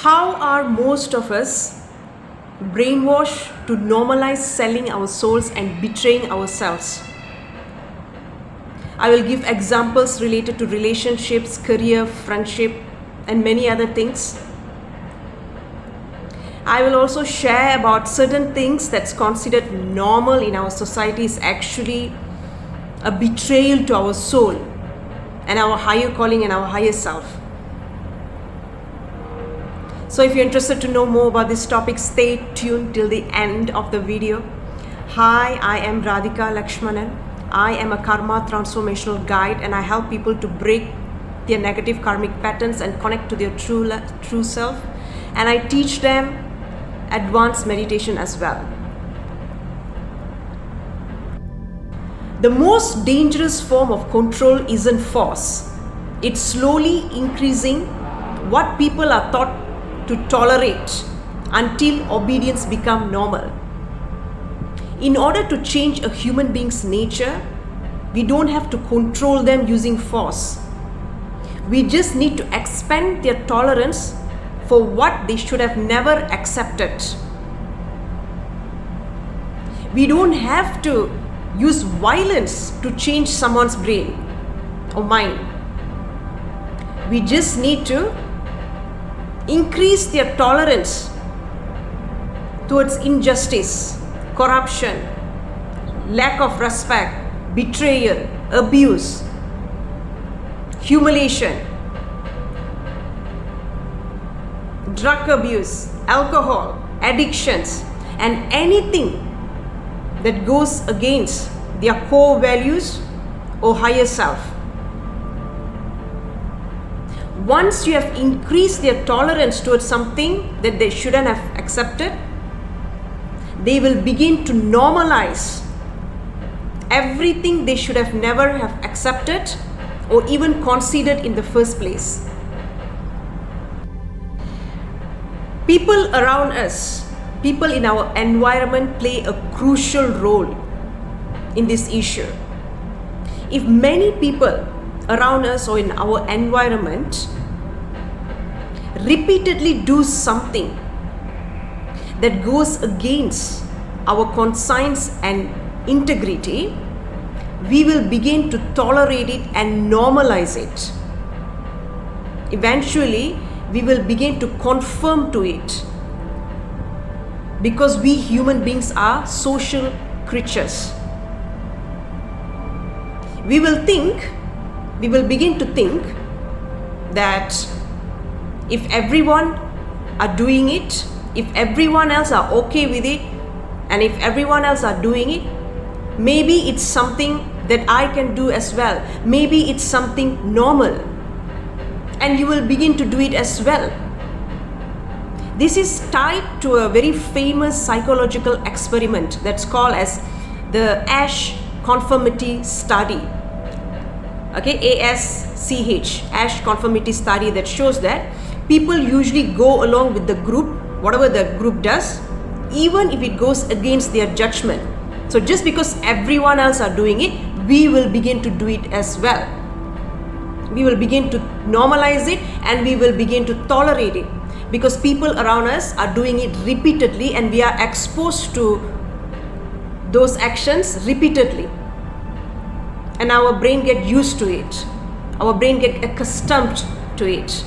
How are most of us brainwashed to normalize selling our souls and betraying ourselves? I will give examples related to relationships, career, friendship, and many other things. I will also share about certain things that's considered normal in our society is actually a betrayal to our soul and our higher calling and our higher self. So if you're interested to know more about this topic, stay tuned till the end of the video. Hi, I am Radhika Lakshmanan. I am a karma transformational guide and I help people to break their negative karmic patterns and connect to their true self. And I teach them advanced meditation as well. The most dangerous form of control isn't force. It's slowly increasing what people are taught to tolerate until obedience becomes normal. In order to change a human being's nature, we don't have to control them using force. We just need to expand their tolerance for what they should have never accepted. We don't have to use violence to change someone's brain or mind. We just need to increase their tolerance towards injustice, corruption, lack of respect, betrayal, abuse, humiliation, drug abuse, alcohol, addictions, and anything that goes against their core values or higher self. Once you have increased their tolerance towards something that they shouldn't have accepted, they will begin to normalize everything they should have never have accepted or even considered in the first place. People around us, people in our environment play a crucial role in this issue. If many people around us or in our environment repeatedly do something that goes against our conscience and integrity, we will begin to tolerate it and normalize it. Eventually, we will begin to conform to it because we human beings are social creatures. We will begin to think that if everyone are doing it, if everyone else are okay with it, and if everyone else are doing it, maybe it's something that I can do as well. Maybe it's something normal. And you will begin to do it as well. This is tied to a very famous psychological experiment that's called as the Ash conformity study. Okay, ASCH, Ash conformity study, that shows that people usually go along with the group, whatever the group does, even if it goes against their judgment. So just because everyone else are doing it, we will begin to do it as well. We will begin to normalize it and we will begin to tolerate it because people around us are doing it repeatedly and we are exposed to those actions repeatedly. And our brain get used to it. Our brain get accustomed to it.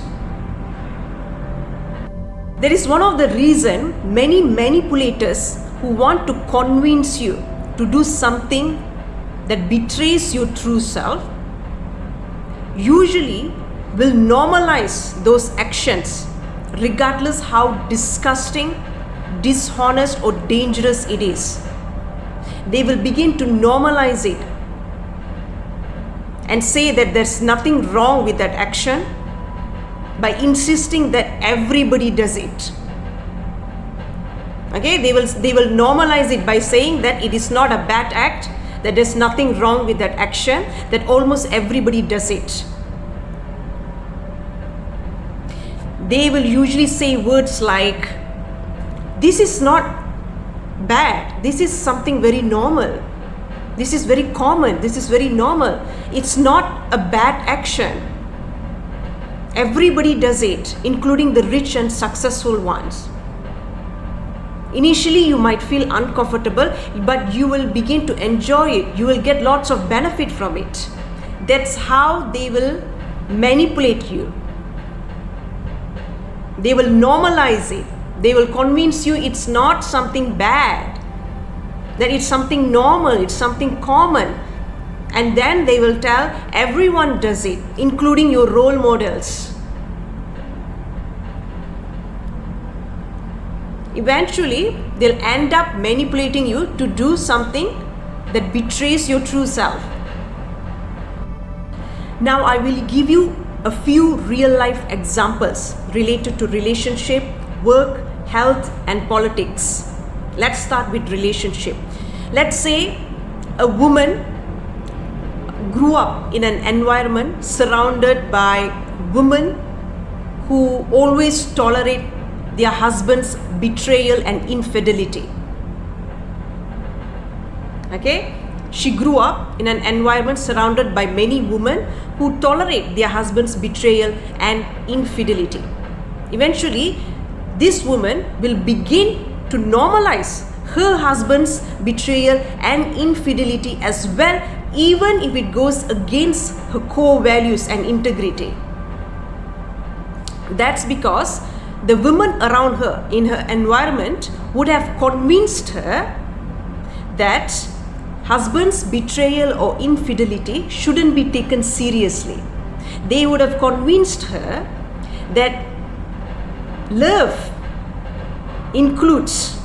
There is one of the reason many manipulators who want to convince you to do something that betrays your true self usually will normalize those actions regardless how disgusting, dishonest or dangerous it is. They will begin to normalize it and say that there's nothing wrong with that action by insisting that everybody does it. Okay, they will normalize it by saying that it is not a bad act, that there's nothing wrong with that action, that almost everybody does it. They will usually say words like, this is not bad, this is something very normal, this is very common, this is very normal, it's not a bad action. Everybody does it, including the rich and successful ones. Initially, you might feel uncomfortable, but you will begin to enjoy it. You will get lots of benefit from it. That's how they will manipulate you. They will normalize it. They will convince you it's not something bad, that it's something normal, it's something common. And then they will tell everyone does it, including your role models. Eventually, they'll end up manipulating you to do something that betrays your true self. Now, I will give you a few real life examples related to relationship, work, health, and politics. Let's start with relationship. Let's say a woman grew up in an environment surrounded by women who always tolerate their husband's betrayal and infidelity. Okay? She grew up in an environment surrounded by many women who tolerate their husband's betrayal and infidelity. Eventually, this woman will begin to normalize her husband's betrayal and infidelity as well, even if it goes against her core values and integrity. That's because the women around her in her environment would have convinced her that husband's betrayal or infidelity shouldn't be taken seriously. They would have convinced her that love includes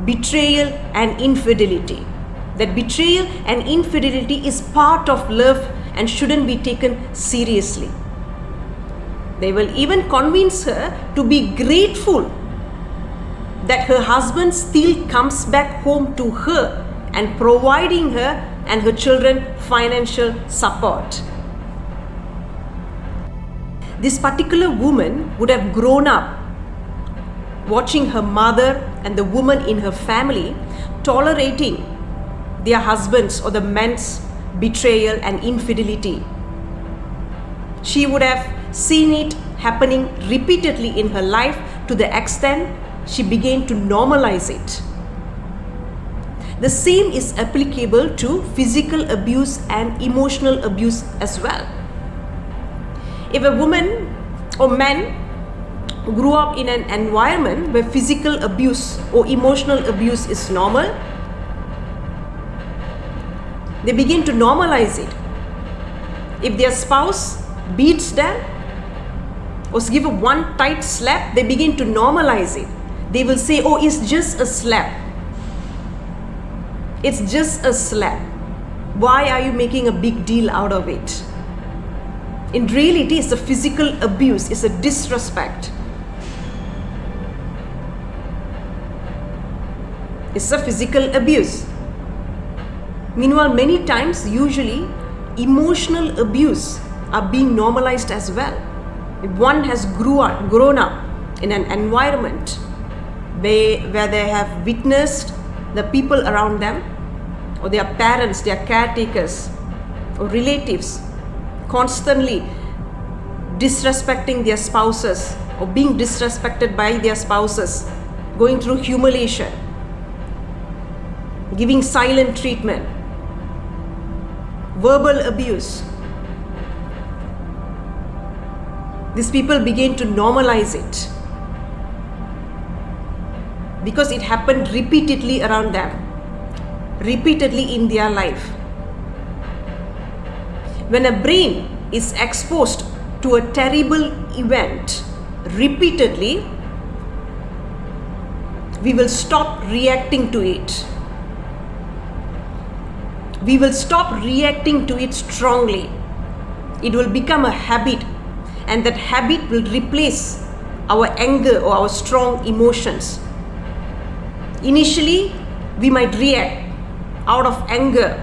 betrayal and infidelity. That betrayal and infidelity is part of love and shouldn't be taken seriously. They will even convince her to be grateful that her husband still comes back home to her and providing her and her children financial support. This particular woman would have grown up watching her mother and the woman in her family tolerating their husbands or the men's betrayal and infidelity. She would have seen it happening repeatedly in her life to the extent she began to normalize it. The same is applicable to physical abuse and emotional abuse as well. If a woman or man grew up in an environment where physical abuse or emotional abuse is normal, they begin to normalize it. If their spouse beats them or give a one tight slap, they begin to normalize it. They will say, oh, it's just a slap. It's just a slap. Why are you making a big deal out of it? In reality, it's a physical abuse, it's a disrespect. It's a physical abuse. Meanwhile, many times, usually, emotional abuse are being normalized as well. If one has grown up in an environment where they have witnessed the people around them or their parents, their caretakers or relatives constantly disrespecting their spouses or being disrespected by their spouses, going through humiliation, giving silent treatment, verbal abuse, these people begin to normalize it because it happened repeatedly around them, repeatedly in their life. When a brain is exposed to a terrible event repeatedly, we will stop reacting to it. We will stop reacting to it strongly. It will become a habit, and that habit will replace our anger or our strong emotions. Initially, we might react out of anger,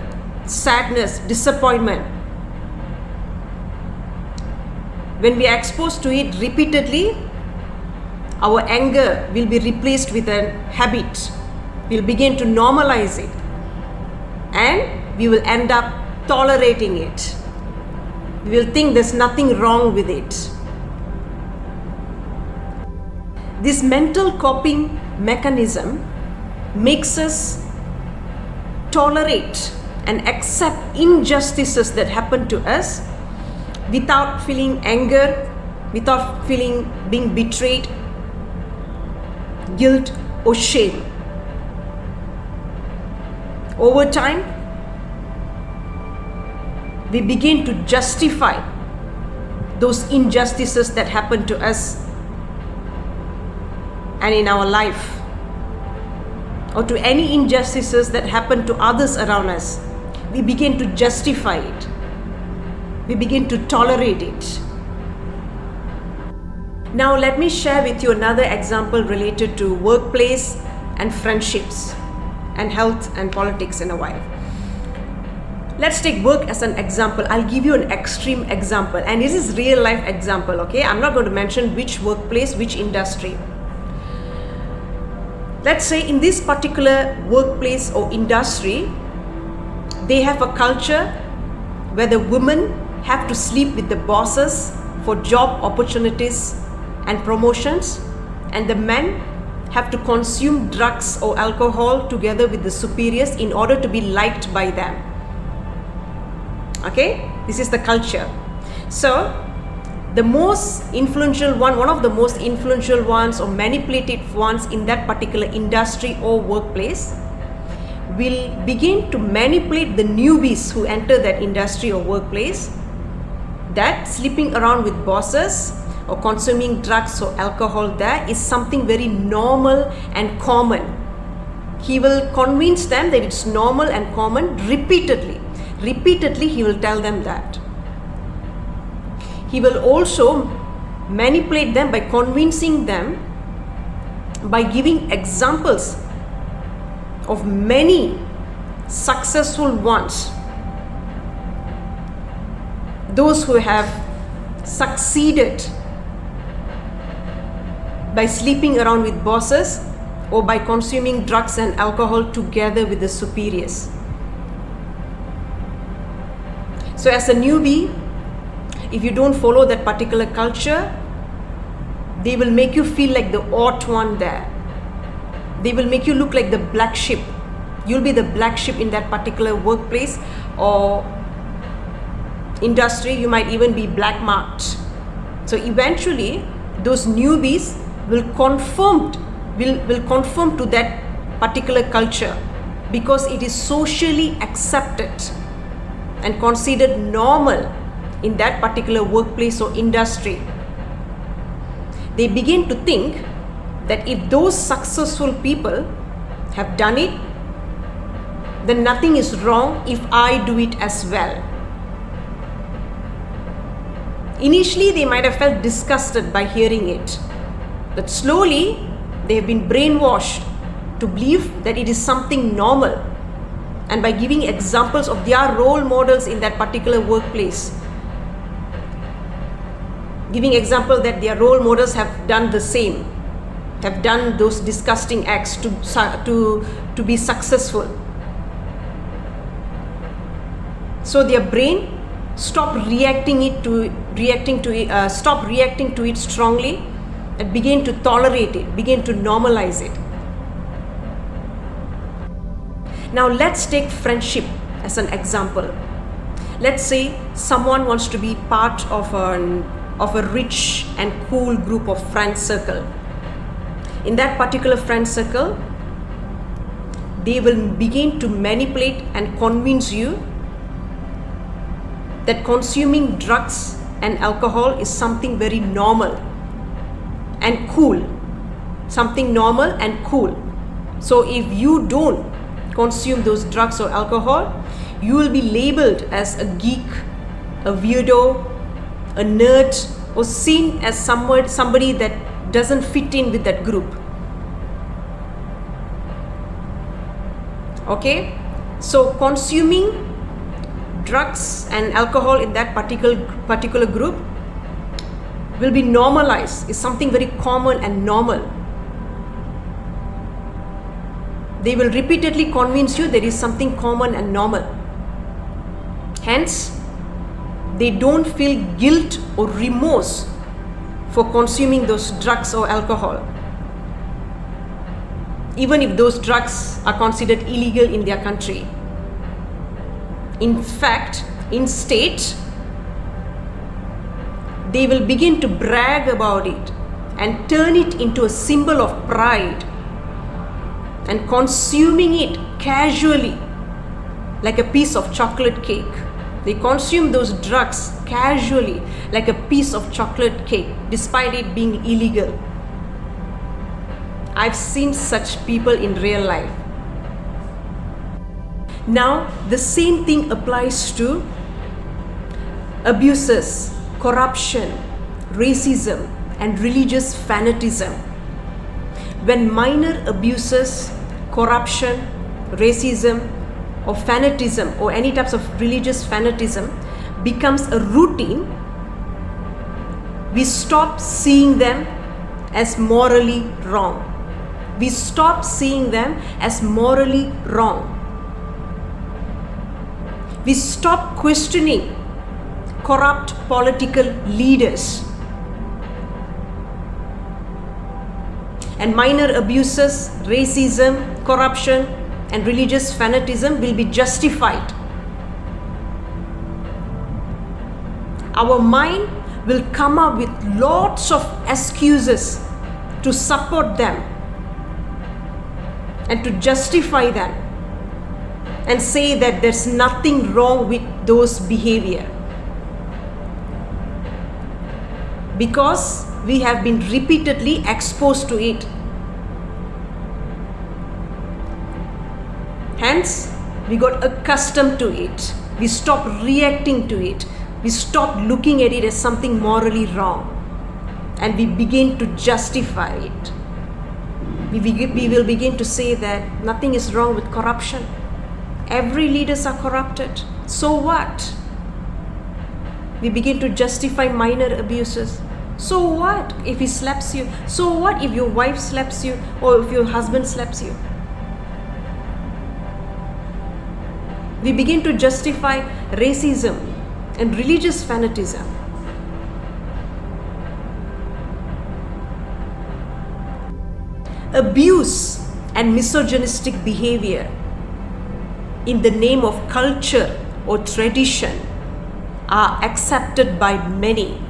sadness, disappointment. When we are exposed to it repeatedly, our anger will be replaced with a habit. We'll begin to normalize it, and we will end up tolerating it. We will think there's nothing wrong with it. This mental coping mechanism makes us tolerate and accept injustices that happen to us without feeling anger, without feeling being betrayed, guilt or shame. Over time, we begin to justify those injustices that happen to us and in our life, or to any injustices that happen to others around us. We begin to justify it. We begin to tolerate it. Now let me share with you another example related to workplace and friendships and health and politics in a while. Let's take work as an example. I'll give you an extreme example, and this is real life example, okay? I'm not going to mention which workplace, which industry. Let's say in this particular workplace or industry, they have a culture where the women have to sleep with the bosses for job opportunities and promotions, and the men have to consume drugs or alcohol together with the superiors in order to be liked by them. Okay, this is the culture. So the most influential one of the most influential ones or manipulative ones in that particular industry or workplace will begin to manipulate the newbies who enter that industry or workplace, that sleeping around with bosses or consuming drugs or alcohol there is something very normal and common. He will convince them that it's normal and common repeatedly. Repeatedly, he will tell them that. He will also manipulate them by convincing them, by giving examples of many successful ones, those who have succeeded by sleeping around with bosses or by consuming drugs and alcohol together with the superiors. So as a newbie, if you don't follow that particular culture, they will make you feel like the odd one there. They will make you look like the black sheep. You'll be the black sheep in that particular workplace or industry. You might even be black marked. So eventually, those newbies will conform to that particular culture because it is socially accepted and considered normal in that particular workplace or industry. They begin to think that if those successful people have done it, then nothing is wrong if I do it as well. Initially, they might have felt disgusted by hearing it, but slowly they have been brainwashed to believe that it is something normal. And by giving examples of their role models in that particular workplace, giving example that their role models have done the same, have done those disgusting acts to be successful. So their brain stop reacting to it strongly and begin to tolerate it, begin to normalize it. Now let's take friendship as an example. Let's say someone wants to be part of a rich and cool group of friend circle. In that particular friend circle, they will begin to manipulate and convince you that consuming drugs and alcohol is something very normal and cool. Something normal and cool. So if you don't consume those drugs or alcohol, you will be labeled as a geek, a weirdo, a nerd, or seen as somebody that doesn't fit in with that group. Okay? So consuming drugs and alcohol in that particular group will be normalized. It's something very common and normal. They will repeatedly convince you there is something common and normal. Hence, they don't feel guilt or remorse for consuming those drugs or alcohol. even if those drugs are considered illegal in their country. In fact, instead, they will begin to brag about it and turn it into a symbol of pride and consuming it casually like a piece of chocolate cake. They consume those drugs casually like a piece of chocolate cake despite it being illegal. I've seen such people in real life. Now, the same thing applies to abuses, corruption, racism, and religious fanaticism. When minor abuses, corruption, racism, or fanaticism, or any types of religious fanaticism becomes a routine, we stop seeing them as morally wrong. We stop seeing them as morally wrong. We stop questioning corrupt political leaders. And minor abuses, racism, corruption, and religious fanaticism will be justified. Our mind will come up with lots of excuses to support them and to justify them and say that there's nothing wrong with those behavior, because we have been repeatedly exposed to it. Hence, we got accustomed to it. We stopped reacting to it. We stopped looking at it as something morally wrong. And we begin to justify it. We will begin to say that nothing is wrong with corruption. Every leaders are corrupted. So what? We begin to justify minor abuses. So what if he slaps you? So what if your wife slaps you or if your husband slaps you? We begin to justify racism and religious fanaticism. Abuse and misogynistic behavior in the name of culture or tradition are accepted by many.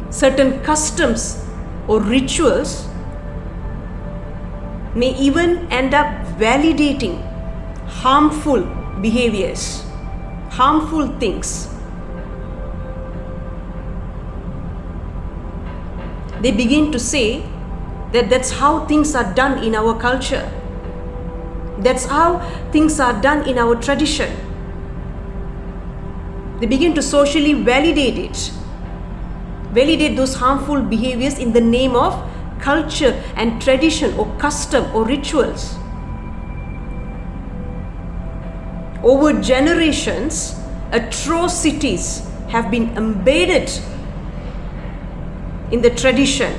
Certain customs or rituals may even end up validating harmful behaviors, harmful things. They begin to say that that's how things are done in our culture. That's how things are done in our tradition. They begin to socially validate it. Validate those harmful behaviors in the name of culture and tradition or custom or rituals. Over generations, atrocities have been embedded in the tradition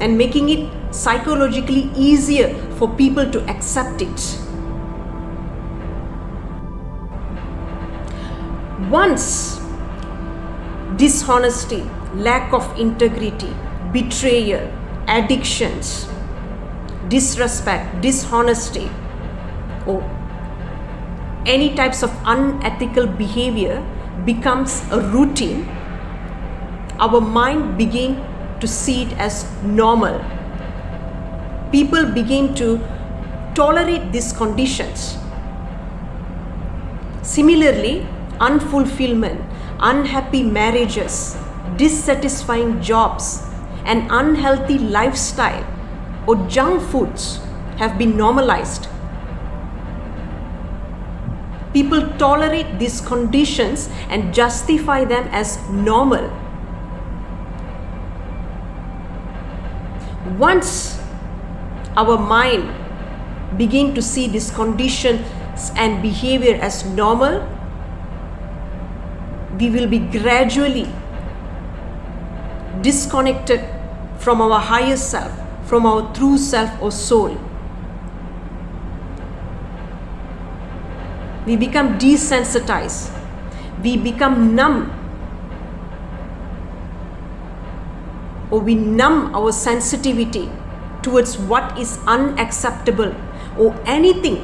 and making it psychologically easier for people to accept it. Once dishonesty, lack of integrity, betrayal, addictions, disrespect, dishonesty, or any types of unethical behavior becomes a routine, our mind begin to see it as normal. People begin to tolerate these conditions. Similarly, unfulfillment, unhappy marriages, dissatisfying jobs, and unhealthy lifestyle or junk foods have been normalized. People tolerate these conditions and justify them as normal. Once our mind begin to see these conditions and behavior as normal, we will be gradually disconnected from our higher self, from our true self or soul. We become desensitized. We become numb. or we numb our sensitivity towards what is unacceptable or anything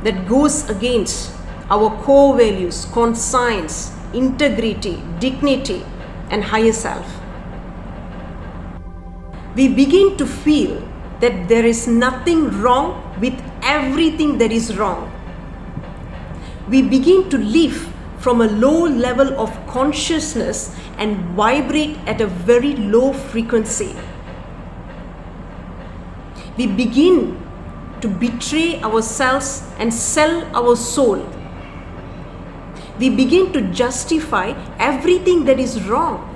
that goes against our core values, conscience, integrity, dignity, and higher self. We begin to feel that there is nothing wrong with everything that is wrong. We begin to live from a low level of consciousness and vibrate at a very low frequency. We begin to betray ourselves and sell our soul. We begin to justify everything that is wrong.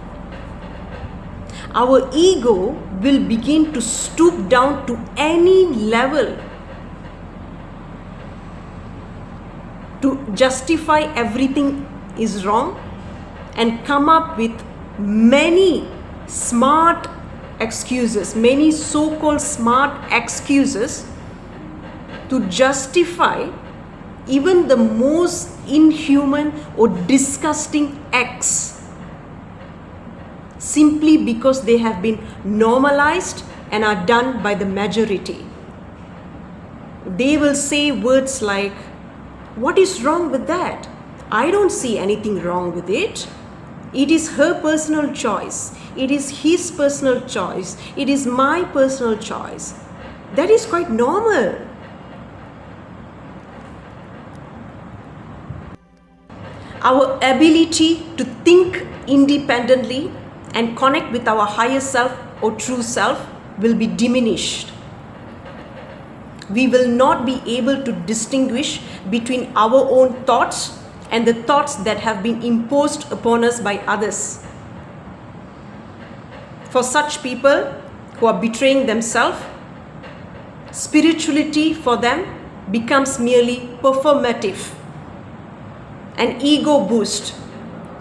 Our ego will begin to stoop down to any level to justify everything is wrong and come up with many smart excuses, many so-called smart excuses to justify even the most inhuman or disgusting acts, simply because they have been normalized and are done by the majority. They will say words like, "What is wrong with that? I don't see anything wrong with it. It is her personal choice. It is his personal choice. It is my personal choice. That is quite normal." Our ability to think independently and connect with our higher self or true self will be diminished. We will not be able to distinguish between our own thoughts and the thoughts that have been imposed upon us by others. For such people who are betraying themselves, spirituality for them becomes merely performative, an ego boost,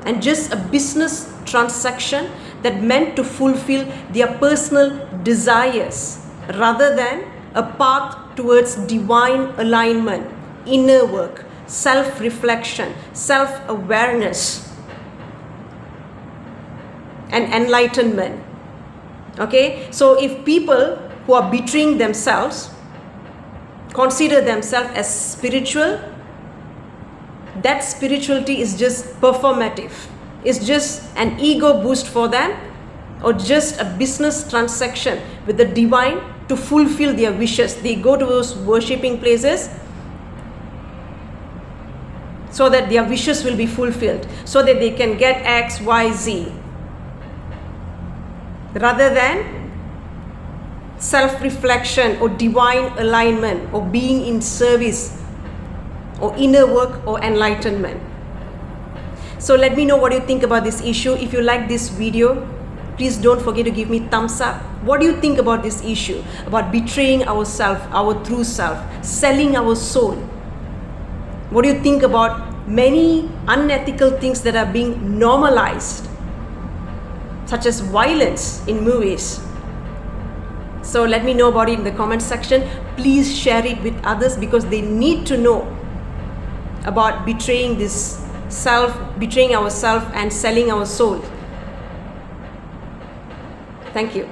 and just a business transaction that meant to fulfill their personal desires rather than a path towards divine alignment, inner work, self-reflection, self-awareness, and enlightenment. Okay, so if people who are betraying themselves consider themselves as spiritual, that spirituality is just performative. It's just an ego boost for them, or just a business transaction with the divine to fulfill their wishes. They go to those worshipping places so that their wishes will be fulfilled, so that they can get X, Y, Z, rather than self-reflection or divine alignment or being in service or inner work or enlightenment. So let me know what you think about this issue. If you like this video, please don't forget to give me thumbs up. What do you think about this issue, about betraying ourselves, our true self, selling our soul? What do you think about many unethical things that are being normalized, such as violence in movies? So let me know about it in the comment section. Please share it with others because they need to know about betraying ourselves and selling our soul. Thank you.